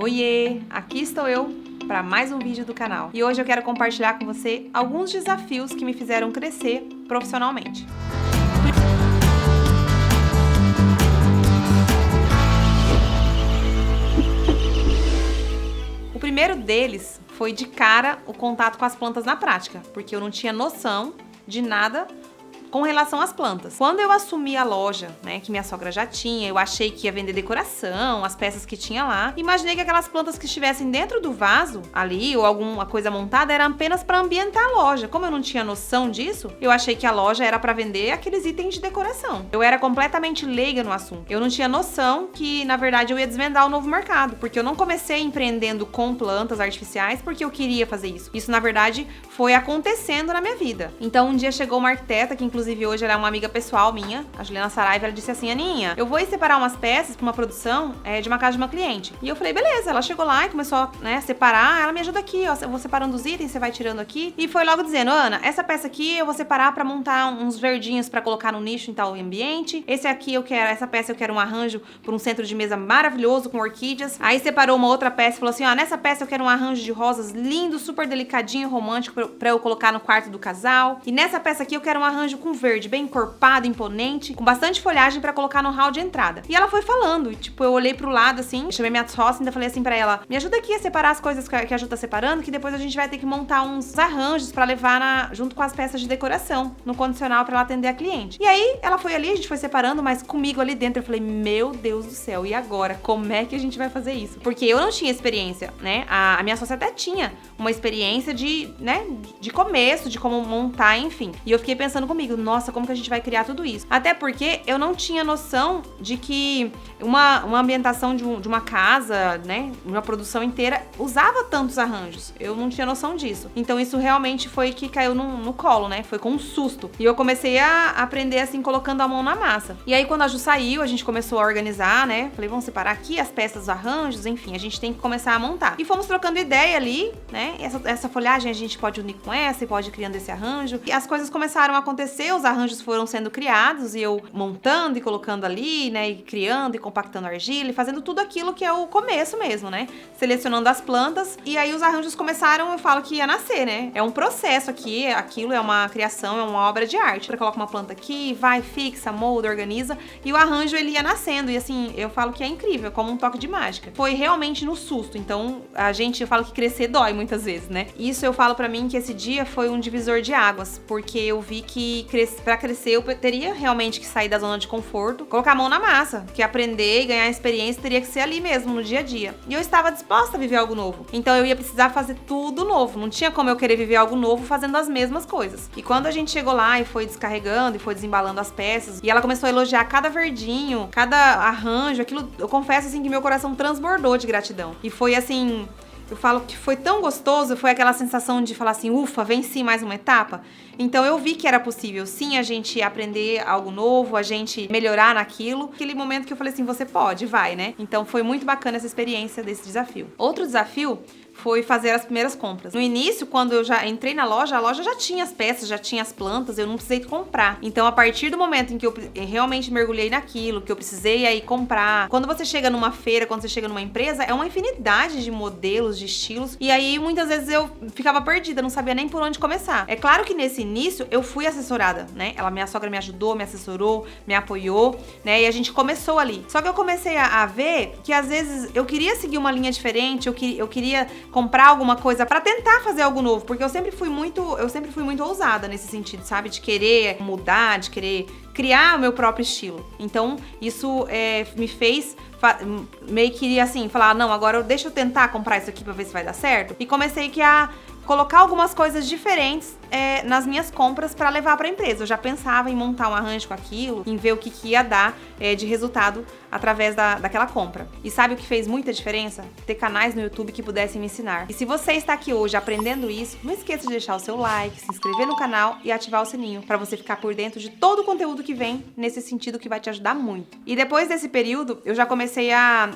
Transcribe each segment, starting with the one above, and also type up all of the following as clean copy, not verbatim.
Oiê, aqui estou eu para mais um vídeo do canal. E hoje eu quero compartilhar com você alguns desafios que me fizeram crescer profissionalmente. O primeiro deles foi de cara o contato com as plantas na prática, porque eu não tinha noção de nada com relação às plantas. Quando eu assumi a loja, né, que minha sogra já tinha, eu achei que ia vender decoração, as peças que tinha lá. Imaginei que aquelas plantas que estivessem dentro do vaso ali, ou alguma coisa montada, era apenas para ambientar a loja. Como eu não tinha noção disso, eu achei que a loja era para vender aqueles itens de decoração. Eu era completamente leiga no assunto. Eu não tinha noção que, na verdade, eu ia desvendar o novo mercado, porque eu não comecei empreendendo com plantas artificiais porque eu queria fazer isso. Isso, na verdade, foi acontecendo na minha vida. Então, um dia chegou uma arquiteta, que inclusive hoje ela é uma amiga pessoal minha, a Juliana Saraiva, ela disse assim: Aninha, eu vou separar umas peças para uma produção de uma casa de uma cliente. E eu falei, beleza. Ela chegou lá e começou a separar. Ela me ajuda aqui, ó, eu vou separando os itens, você vai tirando aqui. E foi logo dizendo: Ana, essa peça aqui eu vou separar para montar uns verdinhos para colocar no nicho em tal ambiente. Esse aqui eu quero, essa peça eu quero um arranjo para um centro de mesa maravilhoso com orquídeas. Aí separou uma outra peça e falou assim: ó, nessa peça eu quero um arranjo de rosas lindo, super delicadinho, romântico para eu colocar no quarto do casal. E nessa peça aqui eu quero um arranjo com verde, bem encorpado, imponente, com bastante folhagem pra colocar no hall de entrada. E ela foi falando, e tipo, eu olhei pro lado assim, chamei minha sócia e ainda falei assim pra ela: me ajuda aqui a separar as coisas que a Ju tá separando, que depois a gente vai ter que montar uns arranjos pra levar junto com as peças de decoração, no condicional pra ela atender a cliente. E aí, ela foi ali, a gente foi separando, mas comigo ali dentro eu falei: meu Deus do céu, e agora? Como é que a gente vai fazer isso? Porque eu não tinha experiência, né? A minha sócia até tinha uma experiência de começo, de como montar, enfim. E eu fiquei pensando comigo: nossa, como que a gente vai criar tudo isso? Até porque eu não tinha noção de que uma ambientação de uma casa, né, uma produção inteira, usava tantos arranjos. Eu não tinha noção disso. Então isso realmente foi que caiu no colo, né? Foi com um susto. E eu comecei a aprender assim, colocando a mão na massa. E aí quando a Ju saiu, a gente começou a organizar, né? Falei, vamos separar aqui as peças dos arranjos, enfim, a gente tem que começar a montar. E fomos trocando ideia ali, né? Essa folhagem a gente pode unir com essa e pode ir criando esse arranjo. E as coisas começaram a acontecer, os arranjos foram sendo criados e eu montando e colocando ali, né, e criando e compactando argila e fazendo tudo aquilo que é o começo mesmo, né, selecionando as plantas. E aí os arranjos começaram, eu falo que ia nascer, né, é um processo aqui, aquilo é uma criação, é uma obra de arte. Você coloca uma planta aqui, vai, fixa, molda, organiza, e o arranjo ele ia nascendo. E assim, eu falo que é incrível, como um toque de mágica. Foi realmente no susto. Então eu falo que crescer dói muitas vezes, né. Isso eu falo pra mim que esse dia foi um divisor de águas, porque eu vi que pra crescer eu teria realmente que sair da zona de conforto, colocar a mão na massa, que aprender e ganhar experiência teria que ser ali mesmo, no dia a dia. E eu estava disposta a viver algo novo. Então eu ia precisar fazer tudo novo. Não tinha como eu querer viver algo novo fazendo as mesmas coisas. E quando a gente chegou lá e foi descarregando e foi desembalando as peças, e ela começou a elogiar cada verdinho, cada arranjo, aquilo, eu confesso assim que meu coração transbordou de gratidão. E foi assim, eu falo que foi tão gostoso, foi aquela sensação de falar assim, ufa, venci mais uma etapa. Então eu vi que era possível, sim, a gente aprender algo novo, a gente melhorar naquilo. Aquele momento que eu falei assim, você pode, vai, né? Então foi muito bacana essa experiência desse desafio. Outro desafio foi fazer as primeiras compras. No início, quando eu já entrei na loja, a loja já tinha as peças, já tinha as plantas, eu não precisei comprar. Então, a partir do momento em que eu realmente mergulhei naquilo, que eu precisei aí comprar. Quando você chega numa feira, quando você chega numa empresa, é uma infinidade de modelos, de estilos. E aí, muitas vezes eu ficava perdida, não sabia nem por onde começar. É claro que nesse início, eu fui assessorada, né? Minha sogra me ajudou, me assessorou, me apoiou, né? E a gente começou ali. Só que eu comecei a ver que, às vezes, eu queria seguir uma linha diferente, eu queria comprar alguma coisa pra tentar fazer algo novo, porque eu sempre fui muito ousada nesse sentido, sabe? De querer mudar, de querer criar o meu próprio estilo. Então, isso me fez meio que assim, falar, não, agora deixa eu tentar comprar isso aqui pra ver se vai dar certo. E comecei a colocar algumas coisas diferentes nas minhas compras para levar para a empresa. Eu já pensava em montar um arranjo com aquilo, em ver o que ia dar de resultado através daquela compra. E sabe o que fez muita diferença? Ter canais no YouTube que pudessem me ensinar. E se você está aqui hoje aprendendo isso, não esqueça de deixar o seu like, se inscrever no canal e ativar o sininho para você ficar por dentro de todo o conteúdo que vem nesse sentido, que vai te ajudar muito. E depois desse período, eu já comecei a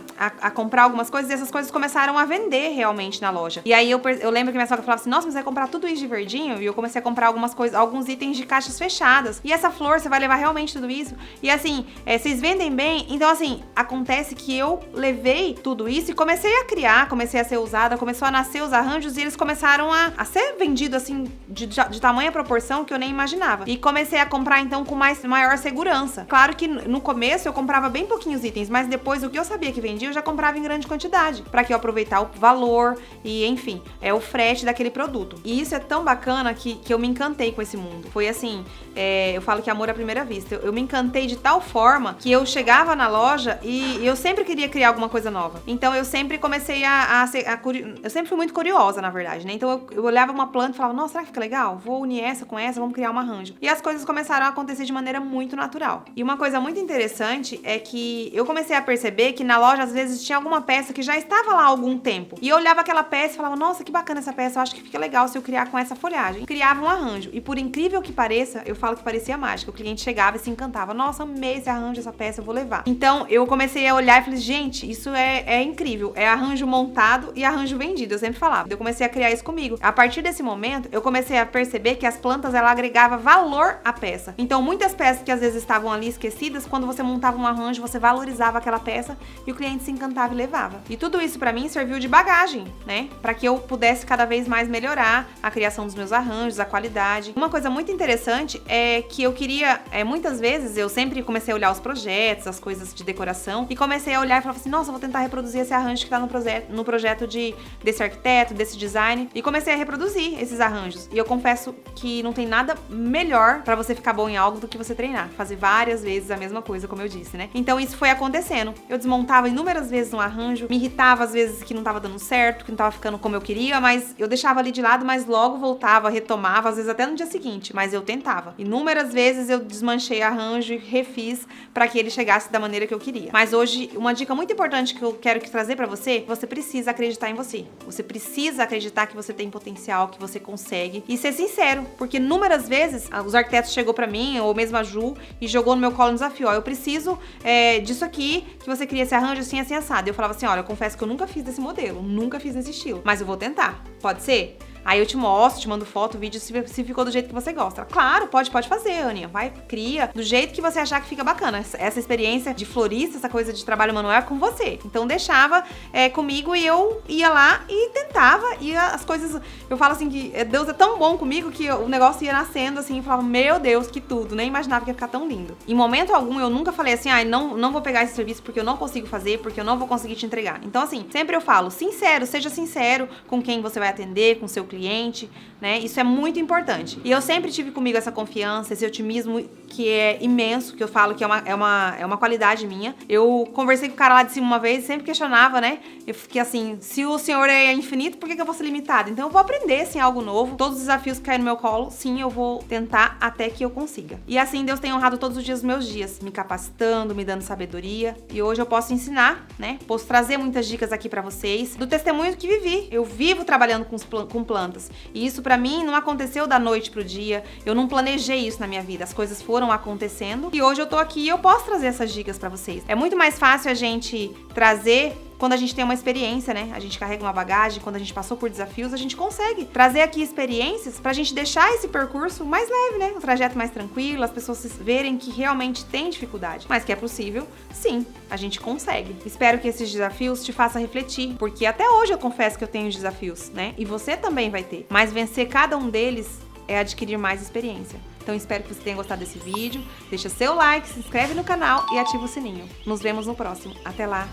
comprar algumas coisas e essas coisas começaram a vender realmente na loja. E aí eu lembro que minha sogra falava falava assim, nossa, mas você vai comprar tudo isso de verdinho? E eu comecei a comprar algumas coisas, alguns itens de caixas fechadas. E essa flor, você vai levar realmente tudo isso? E assim, vocês vendem bem? Então assim, acontece que eu levei tudo isso e comecei a criar, comecei a ser usada, começou a nascer os arranjos e eles começaram a ser vendidos assim, de tamanha proporção que eu nem imaginava. E comecei a comprar então com maior segurança. Claro que no começo eu comprava bem pouquinhos itens, mas depois o que eu sabia que vendia, eu já comprava em grande quantidade, para que eu aproveitar o valor e, enfim, o frete daquele produto. E isso é tão bacana que eu me encantei com esse mundo. Foi assim, eu falo que amor à primeira vista. Eu me encantei de tal forma que eu chegava na loja e eu sempre queria criar alguma coisa nova. Então eu sempre comecei eu sempre fui muito curiosa, na verdade, né? Então eu olhava uma planta e falava, nossa, será que fica legal? Vou unir essa com essa, vamos criar um arranjo. E as coisas começaram a acontecer de maneira muito natural. E uma coisa muito interessante é que eu comecei a perceber que na loja, às vezes, tinha alguma peça que já estava lá há algum tempo. E eu olhava aquela peça e falava, nossa, que bacana essa peça, eu acho que fica legal se eu criar com essa folhagem. Criava um arranjo. E por incrível que pareça, eu falo que parecia mágica. O cliente chegava e se encantava. Nossa, amei esse arranjo, essa peça, eu vou levar. Então, eu comecei a olhar e falei, gente, isso é incrível. É arranjo montado e arranjo vendido, eu sempre falava. Eu comecei a criar isso comigo. A partir desse momento, eu comecei a perceber que as plantas, ela agregava valor à peça. Então, muitas peças que às vezes estavam ali esquecidas, quando você montava um arranjo, você valorizava aquela peça e o cliente se encantava e levava. E tudo isso pra mim serviu de bagagem, né? Pra que eu pudesse cada vez mais melhorar a criação dos meus arranjos, a qualidade. Uma coisa muito interessante é que eu queria, muitas vezes, eu sempre comecei a olhar os projetos, as coisas de decoração, e comecei a olhar e falava assim, nossa, eu vou tentar reproduzir esse arranjo que tá no projeto desse arquiteto, desse design, e comecei a reproduzir esses arranjos. E eu confesso que não tem nada melhor pra você ficar bom em algo do que você treinar, fazer várias vezes a mesma coisa, como eu disse, né? Então isso foi acontecendo. Eu desmontava inúmeras vezes um arranjo, me irritava às vezes que não tava dando certo, que não tava ficando como eu queria, mas eu deixava ali de lado, mas logo voltava, retomava, às vezes até no dia seguinte, mas eu tentava. Inúmeras vezes eu desmanchei arranjo e refiz pra que ele chegasse da maneira que eu queria. Mas hoje, uma dica muito importante que eu quero trazer pra você, você precisa acreditar em você. Você precisa acreditar que você tem potencial, que você consegue e ser sincero, porque inúmeras vezes os arquitetos chegou pra mim, ou mesmo a Ju, e jogou no meu colo um desafio, ó, eu preciso disso aqui, que você cria esse arranjo assim, assim, assado. Eu falava assim, olha, eu confesso que eu nunca fiz desse modelo, nunca fiz nesse estilo, mas eu vou tentar, pode ser? Aí eu te mostro, te mando foto, vídeo, se ficou do jeito que você gosta. Claro, pode fazer, Aninha. Vai, cria do jeito que você achar que fica bacana. Essa experiência de florista, essa coisa de trabalho manual é com você. Então deixava comigo e eu ia lá e tentava. E as coisas, eu falo assim que Deus é tão bom comigo que o negócio ia nascendo assim. E falava, meu Deus, que tudo. Nem imaginava que ia ficar tão lindo. Em momento algum eu nunca falei assim, não vou pegar esse serviço porque eu não consigo fazer, porque eu não vou conseguir te entregar. Então assim, sempre eu falo, sincero, seja sincero com quem você vai atender, com seu cliente, né? Isso é muito importante. E eu sempre tive comigo essa confiança, esse otimismo que é imenso, que eu falo que é uma qualidade minha. Eu conversei com o cara lá de cima uma vez e sempre questionava, né? Eu fiquei assim, se o senhor é infinito, por que eu vou ser limitada? Então eu vou aprender, assim, algo novo. Todos os desafios que caem no meu colo, sim, eu vou tentar até que eu consiga. E assim, Deus tem honrado todos os dias dos meus dias, me capacitando, me dando sabedoria. E hoje eu posso ensinar, né? Posso trazer muitas dicas aqui pra vocês do testemunho que vivi. Eu vivo trabalhando com plantas. E isso pra mim não aconteceu da noite pro dia. Eu não planejei isso na minha vida. As coisas foram acontecendo e hoje eu tô aqui e eu posso trazer essas dicas pra vocês. É muito mais fácil a gente trazer quando a gente tem uma experiência, né? A gente carrega uma bagagem, quando a gente passou por desafios, a gente consegue trazer aqui experiências pra gente deixar esse percurso mais leve, né? O trajeto mais tranquilo, as pessoas verem que realmente tem dificuldade, mas que é possível, sim, a gente consegue. Espero que esses desafios te façam refletir, porque até hoje eu confesso que eu tenho desafios, né? E você também vai ter, mas vencer cada um deles é adquirir mais experiência. Então espero que você tenha gostado desse vídeo, deixa seu like, se inscreve no canal e ativa o sininho. Nos vemos no próximo. Até lá!